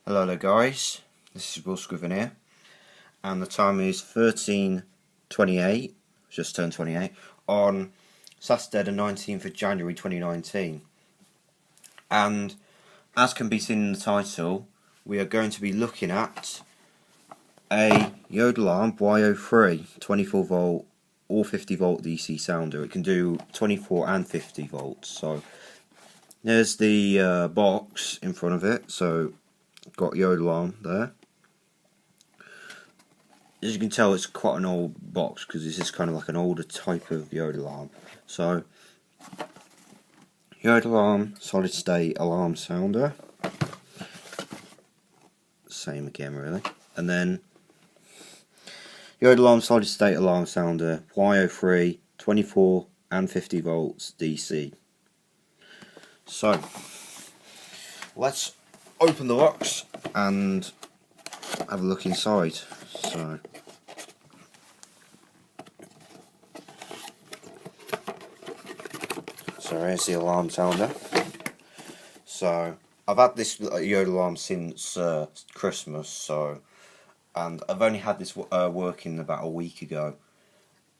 Hello there guys, this is Will Scriven here, and the time is 13:28, just turned 28, on Saturday the 19th of January 2019. And as can be seen in the title, we are going to be looking at a Yodalarm YO3 24 volt or 50 volt DC sounder. It can do 24 and 50 volts. So there's the box in front of it, so got Yodalarm there. As you can tell, it's quite an old box because this is kind of like an older type of Yodalarm. So, Yodalarm solid state alarm sounder. Same again, really. And then Yodalarm solid state alarm sounder YO3 24 and 50 volts DC. So, let's open the box and have a look inside. So here's the alarm sounder. So I've had this Yodalarm since Christmas, and I've only had this working about a week ago.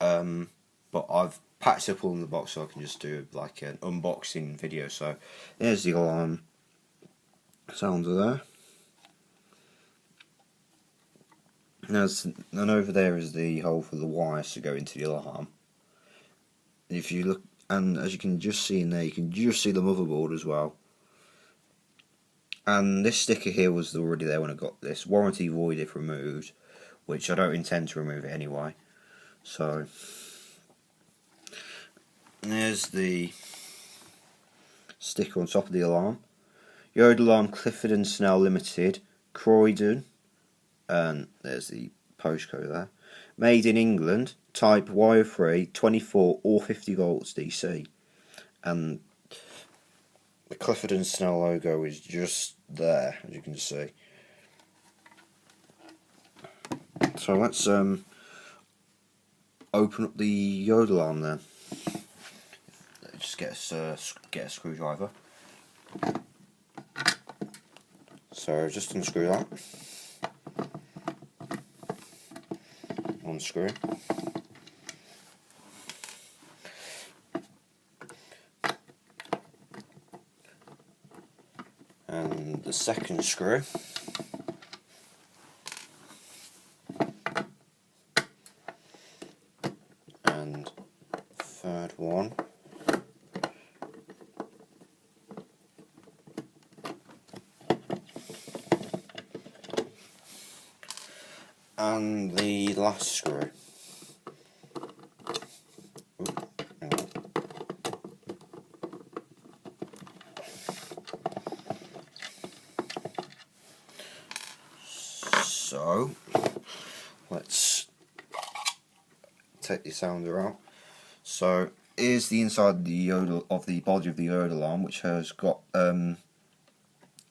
But I've packed it up all in the box so I can just do like an unboxing video. So here's the alarm sounder there. And over there is the hole for the wires to go into the alarm. If you look, and as you can just see in there, you can just see the motherboard as well. And this sticker here was already there when I got this. Warranty void if removed, which I don't intend to remove it anyway. So there's the sticker on top of the alarm. Yodalarm Clifford and Snell Limited, Croydon, and there's the postcode there. Made in England, type YO3 24 or 50 volts DC, and the Clifford and Snell logo is just there, as you can see. So let's open up the Yodalarm then. Just get a screwdriver. So just unscrew that. Unscrew. And the second screw. And third one. And the last screw. So let's take the sounder out. So here's the inside of the body of the Yodalarm, which has got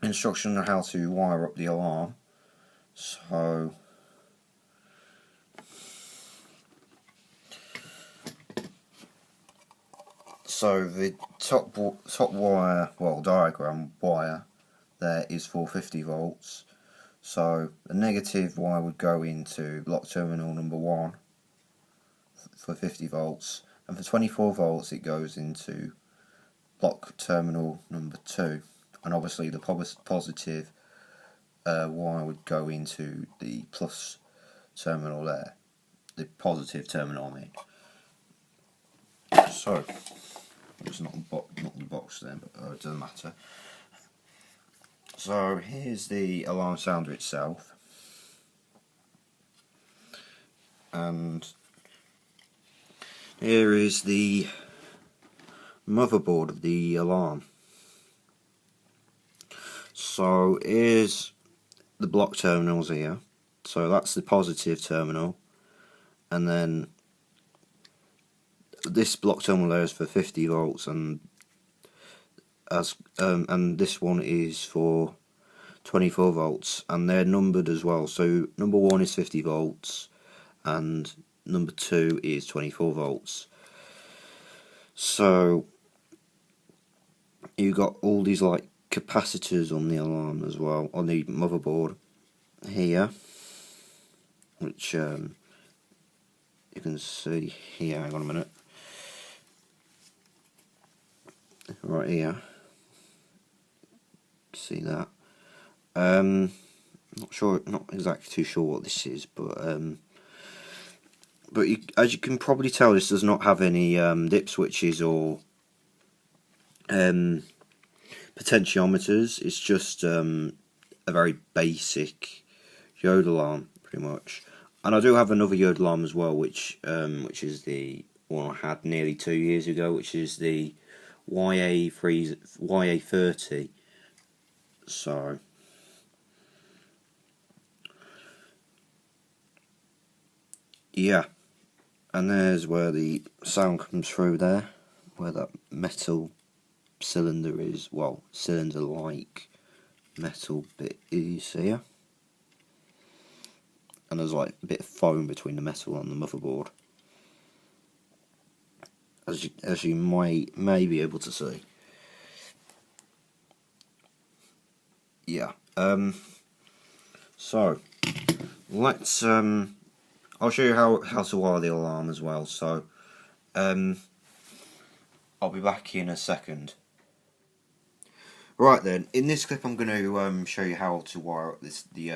instruction on how to wire up the alarm. So the top wire, diagram wire there is for 50 volts. So the negative wire would go into block terminal number 1 for 50 volts, and for 24 volts it goes into block terminal number 2, and obviously the positive wire would go into the plus terminal there, the positive terminal I mean. So it's not the box then, but it doesn't matter. So here's the alarm sounder itself, and here is the motherboard of the alarm. So here's the block terminals here. So that's the positive terminal, and then this block terminal there is for 50 volts, and this one is for 24 volts, and they're numbered as well. So number 1 is 50 volts and number 2 is 24 volts. So you got all these like capacitors on the alarm as well, on the motherboard here, which you can see here. Hang on a minute. Right here, see that. Not exactly too sure what this is, but as you can probably tell, this does not have any dip switches or potentiometers. It's just a very basic Yodalarm, pretty much. And I do have another Yodalarm as well, which is the one I had nearly 2 years ago, which is the YO3 So yeah, and there's where the sound comes through there, where that metal cylinder is, well, cylinder like metal bit is here, and there's like a bit of foam between the metal and the motherboard, as you may be able to see. Yeah. So let's I'll show you how to wire the alarm as well. So I'll be back in a second. Right then, in this clip I'm going to show you how to wire up the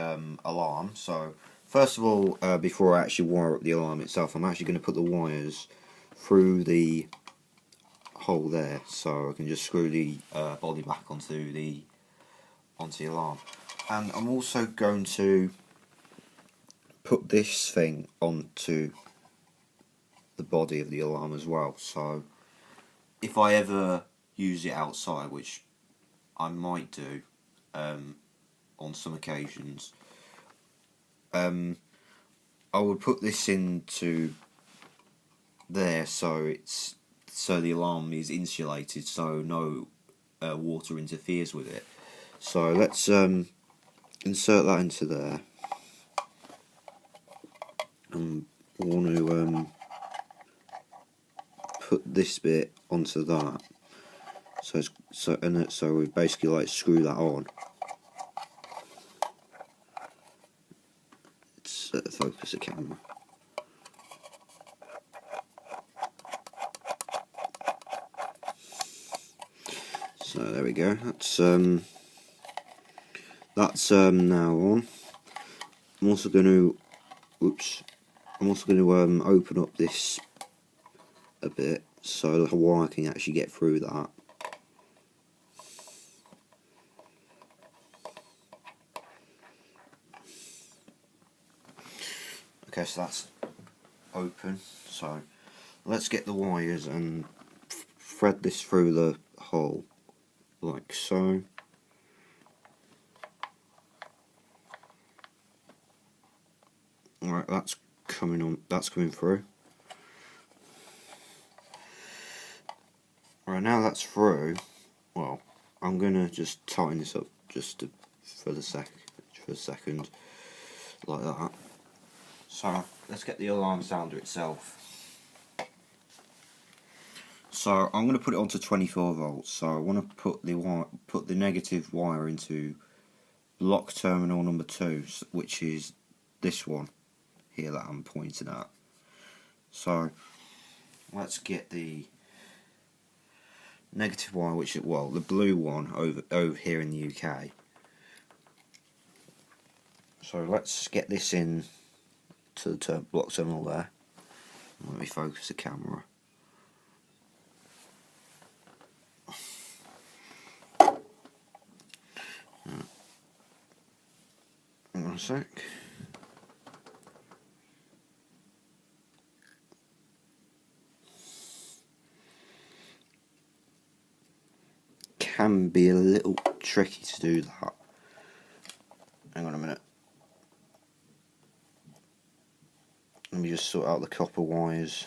alarm. So first of all, before I actually wire up the alarm itself, I'm actually going to put the wires through the hole there, so I can just screw the body back onto the alarm. And I'm also going to put this thing onto the body of the alarm as well. So if I ever use it outside, which I might do on some occasions, I would put this into there so the alarm is insulated, so no water interferes with it. So let's insert that into there, and I want to put this bit onto that. So we basically like screw that on. Let's focus the camera. So there we go. That's now on. I'm also going to open up this a bit so the wire can actually get through that. Okay, so that's open. So let's get the wires and thread this through the hole, like so. Alright, that's coming through. Right, now that's through, well, I'm gonna just tighten this up for a second, like that. So let's get the alarm sounder itself. So I'm going to put it onto 24 volts. So I want to put the negative wire into block terminal number 2, which is this one here that I'm pointing at. So let's get the negative wire, which is, well, the blue one over here in the UK. So let's get this in to the block terminal there. Let me focus the camera. Hang on a sec. Can be a little tricky to do that. Hang on a minute. Let me just sort out the copper wires.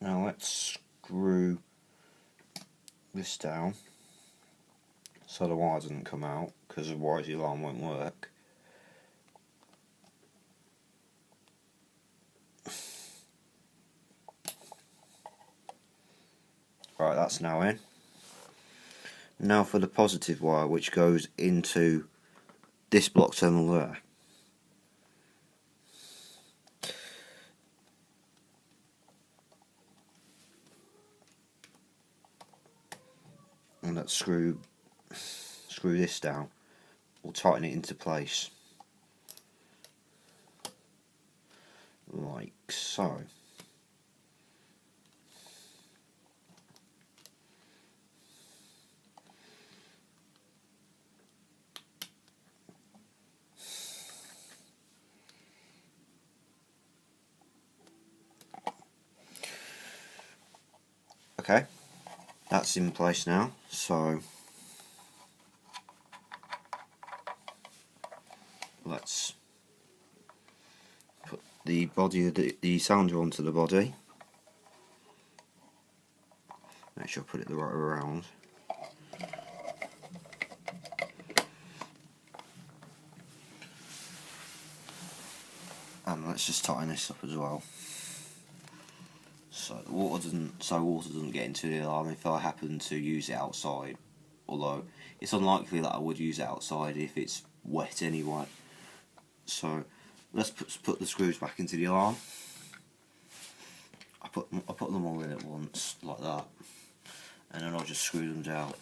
Now let's screw this down so the wire doesn't come out, because otherwise the alarm won't work. Right, that's now in. Now for the positive wire, which goes into this block terminal there. And let's screw this down. We'll tighten it into place, like so. Okay, that's in place now, so let's put the body of the sounder onto the body. Make sure I put it the right way around. And let's just tighten this up as well, so water doesn't get into the alarm if I happen to use it outside. Although it's unlikely that I would use it outside if it's wet anyway. So let's put the screws back into the alarm. I put them all in at once like that, and then I'll just screw them down.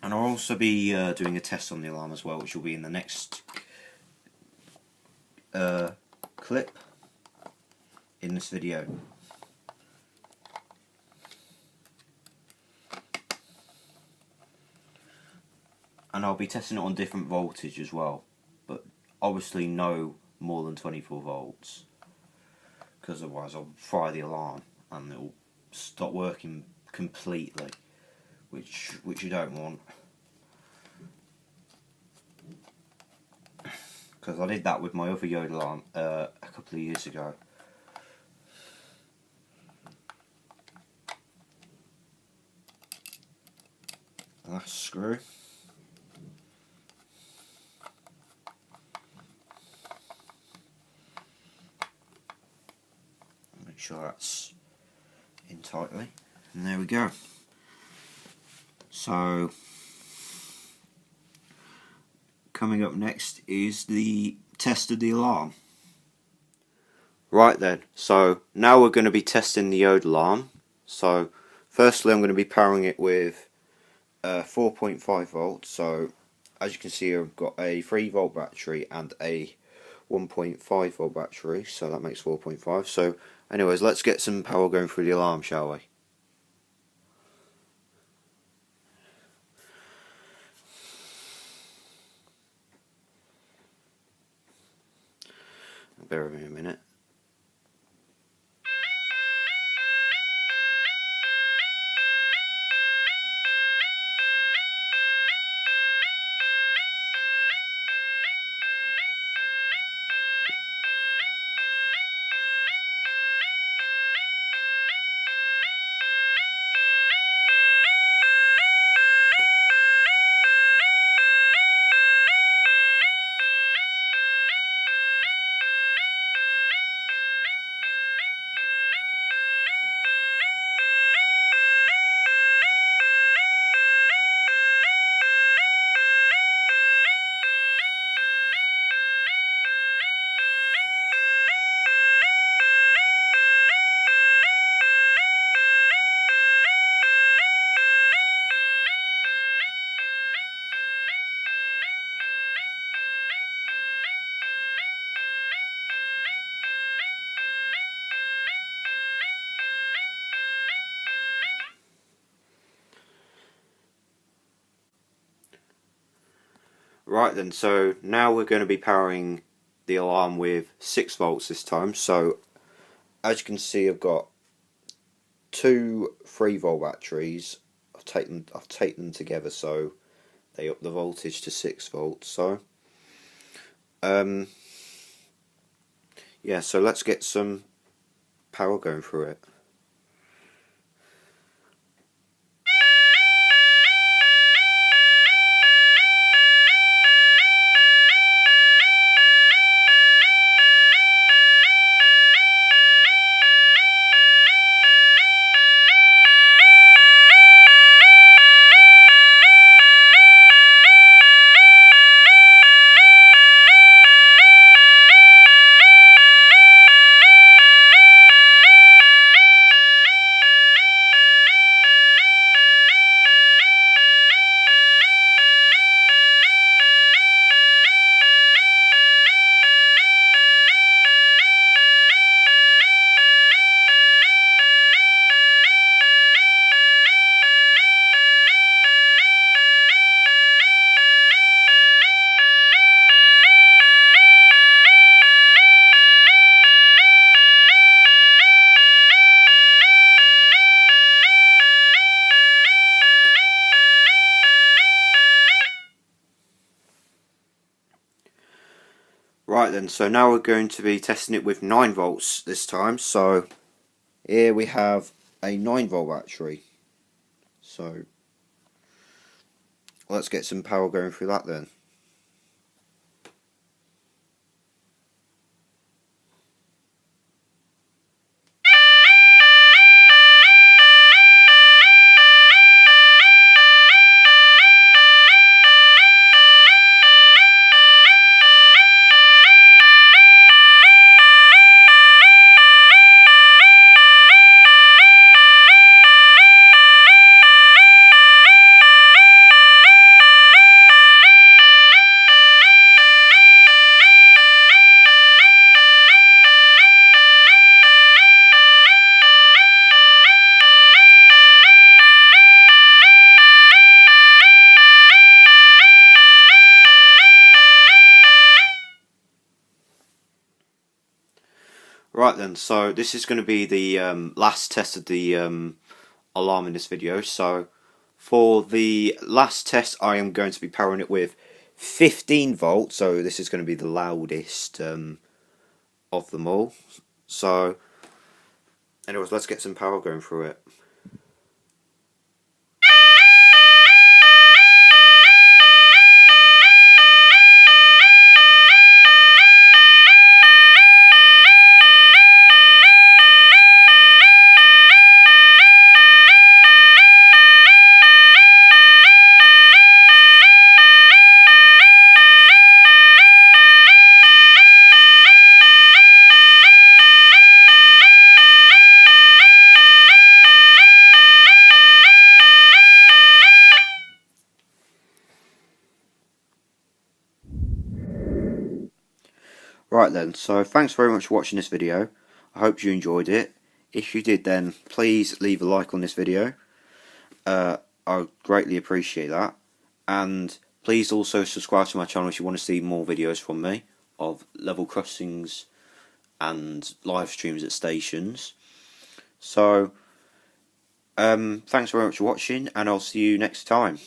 And I'll also be doing a test on the alarm as well, which will be in the next clip in this video. And I'll be testing it on different voltage as well, but obviously no more than 24 volts, because otherwise I'll fry the alarm and it'll stop working completely, which you don't want, because I did that with my other Yodalarm a couple of years ago. Last screw. Make sure that's in tightly, and there we go. So coming up next is the test of the alarm. Right then, so now we're going to be testing the Yodalarm. So firstly I'm going to be powering it with 4.5 volts. So as you can see, I've got a 3 volt battery and a 1.5 volt battery, so that makes 4.5. So anyways, let's get some power going through the alarm, shall we? Bear with me a minute. Right then, so now we're going to be powering the alarm with 6 volts this time. So as you can see, I've got 2 3 volt batteries. I've taken them together so they up the voltage to 6 volts. So Yeah, so let's get some power going through it. Right then, so now we're going to be testing it with 9 volts this time. So here we have a 9 volt battery. So let's get some power going through that then. Right then, so this is going to be the last test of the alarm in this video. So for the last test I am going to be powering it with 15 volts, so this is going to be the loudest of them all. So anyways, let's get some power going through it. Right then, so thanks very much for watching this video. I hope you enjoyed it. If you did, then please leave a like on this video. I greatly appreciate that. And please also subscribe to my channel if you want to see more videos from me of level crossings and live streams at stations. So, thanks very much for watching, and I'll see you next time.